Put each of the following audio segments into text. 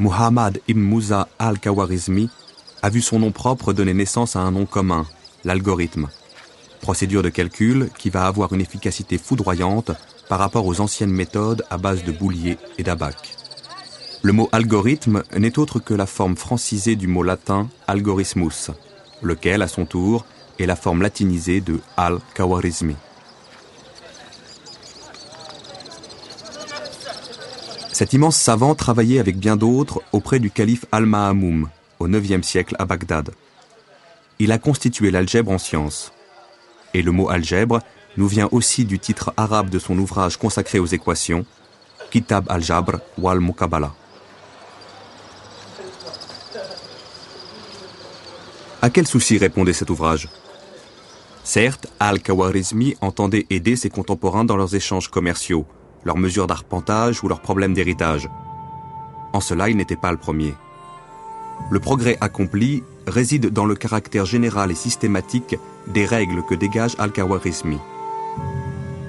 Muhammad ibn Musa al-Khawarizmi a vu son nom propre donner naissance à un nom commun, l'algorithme. Procédure de calcul qui va avoir une efficacité foudroyante par rapport aux anciennes méthodes à base de boulier et d'abac. Le mot algorithme n'est autre que la forme francisée du mot latin algorithmus, lequel, à son tour, est la forme latinisée de al-Khawarizmi. Cet immense savant travaillait avec bien d'autres auprès du calife Al-Ma'amoum, au IXe siècle à Bagdad. Il a constitué l'algèbre en science. Et le mot algèbre nous vient aussi du titre arabe de son ouvrage consacré aux équations, Kitab al-Jabr wal-Muqabala. À quel souci répondait cet ouvrage? Certes, Al-Khawarizmi entendait aider ses contemporains dans leurs échanges commerciaux, leurs mesures d'arpentage ou leurs problèmes d'héritage. En cela, il n'était pas le premier. Le progrès accompli réside dans le caractère général et systématique des règles que dégage Al-Khawarizmi.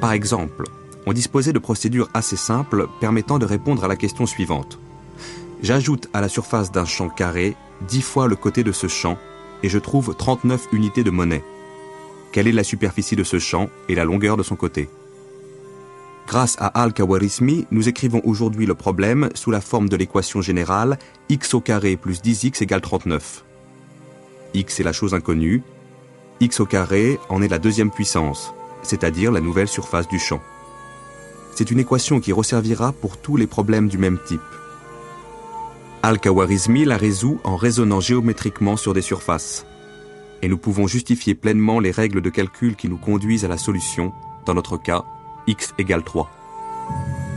Par exemple, on disposait de procédures assez simples permettant de répondre à la question suivante. J'ajoute à la surface d'un champ carré 10 fois le côté de ce champ et je trouve 39 unités de monnaie. Quelle est la superficie de ce champ et la longueur de son côté? Grâce à Al-Khawarizmi, nous écrivons aujourd'hui le problème sous la forme de l'équation générale x au carré plus 10x égale 39. X est la chose inconnue, x au carré en est la deuxième puissance, c'est-à-dire la nouvelle surface du champ. C'est une équation qui resservira pour tous les problèmes du même type. Al-Khawarizmi la résout en raisonnant géométriquement sur des surfaces. Et nous pouvons justifier pleinement les règles de calcul qui nous conduisent à la solution, dans notre cas, x égale 3.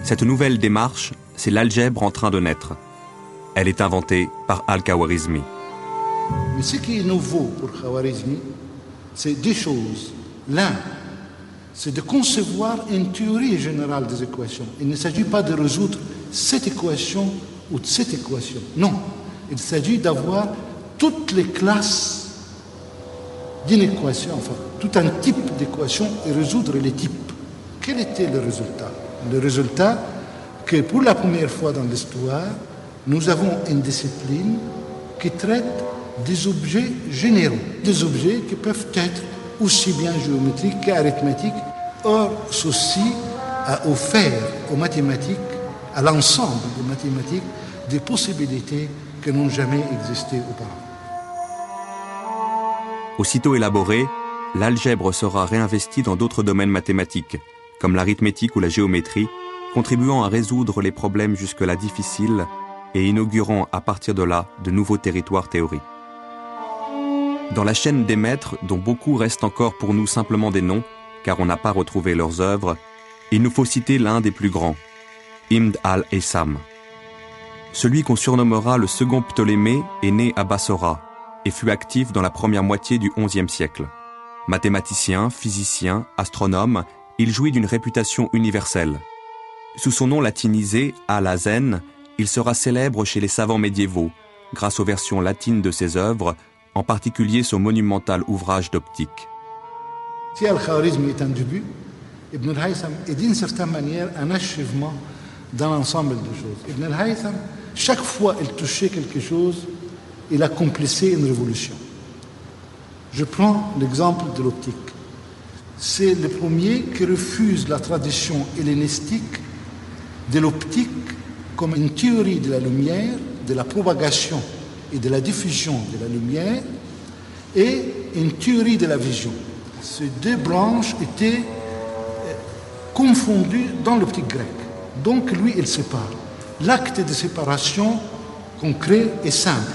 Cette nouvelle démarche, c'est l'algèbre en train de naître. Elle est inventée par Al-Khawarizmi. Mais ce qui est nouveau pour Khawarizmi, c'est deux choses. L'un, c'est de concevoir une théorie générale des équations. Il ne s'agit pas de résoudre cette équation ou de cette équation. Non, il s'agit d'avoir toutes les classes d'une équation, enfin, tout un type d'équation et résoudre les types. Quel était le résultat? Le résultat, que pour la première fois dans l'histoire, nous avons une discipline qui traite des objets généraux, des objets qui peuvent être aussi bien géométriques qu'arithmétiques. Or, ceci a offert aux mathématiques, à l'ensemble des mathématiques, des possibilités qui n'ont jamais existé auparavant. Aussitôt élaborée, l'algèbre sera réinvestie dans d'autres domaines mathématiques, comme l'arithmétique ou la géométrie, contribuant à résoudre les problèmes jusque-là difficiles et inaugurant à partir de là de nouveaux territoires théoriques. Dans la chaîne des maîtres, dont beaucoup restent encore pour nous simplement des noms, car on n'a pas retrouvé leurs œuvres, il nous faut citer l'un des plus grands, Imd al-Haytham. Celui qu'on surnommera le second Ptolémée est né à Bassora et fut actif dans la première moitié du XIe siècle. Mathématicien, physicien, astronome, il jouit d'une réputation universelle. Sous son nom latinisé, Al-Hazen, il sera célèbre chez les savants médiévaux, grâce aux versions latines de ses œuvres, en particulier son monumental ouvrage d'optique. Si Al-Khawarizmi est un début, Ibn al-Haytham est d'une certaine manière un achèvement dans l'ensemble des choses. Ibn al-Haytham, chaque fois qu'il touchait quelque chose, il accomplissait une révolution. Je prends l'exemple de l'optique. C'est le premier qui refuse la tradition hellénistique de l'optique comme une théorie de la lumière, de la propagation et de la diffusion de la lumière, et une théorie de la vision. Ces deux branches étaient confondues dans l'optique grecque. Donc lui, il sépare. L'acte de séparation concret est simple.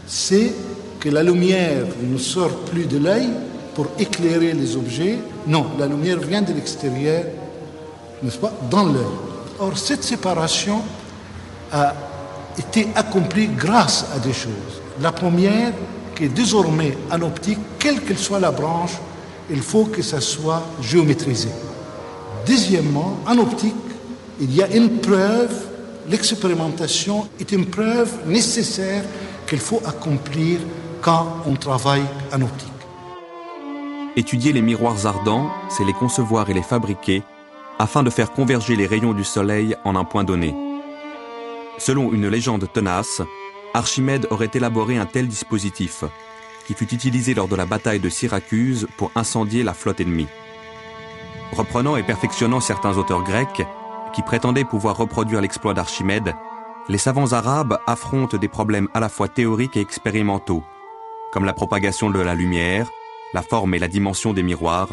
C'est que la lumière ne sort plus de l'œil pour éclairer les objets. Non, la lumière vient de l'extérieur, n'est-ce pas, dans l'œil. Or, cette séparation a été accomplie grâce à des choses. La première, qui est désormais en optique, quelle qu'elle soit la branche, il faut que ça soit géométrisé. Deuxièmement, en optique, il y a une preuve, l'expérimentation est une preuve nécessaire qu'il faut accomplir quand on travaille en optique. Étudier les miroirs ardents, c'est les concevoir et les fabriquer afin de faire converger les rayons du soleil en un point donné. Selon une légende tenace, Archimède aurait élaboré un tel dispositif, qui fut utilisé lors de la bataille de Syracuse pour incendier la flotte ennemie. Reprenant et perfectionnant certains auteurs grecs, qui prétendaient pouvoir reproduire l'exploit d'Archimède, les savants arabes affrontent des problèmes à la fois théoriques et expérimentaux, comme la propagation de la lumière, la forme et la dimension des miroirs,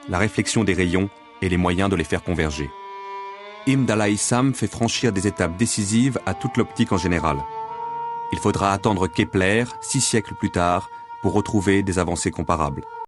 la réflexion des rayons et les moyens de les faire converger. Ibn al-Haytham fait franchir des étapes décisives à toute l'optique en général. Il faudra attendre Kepler, 6 siècles plus tard, pour retrouver des avancées comparables.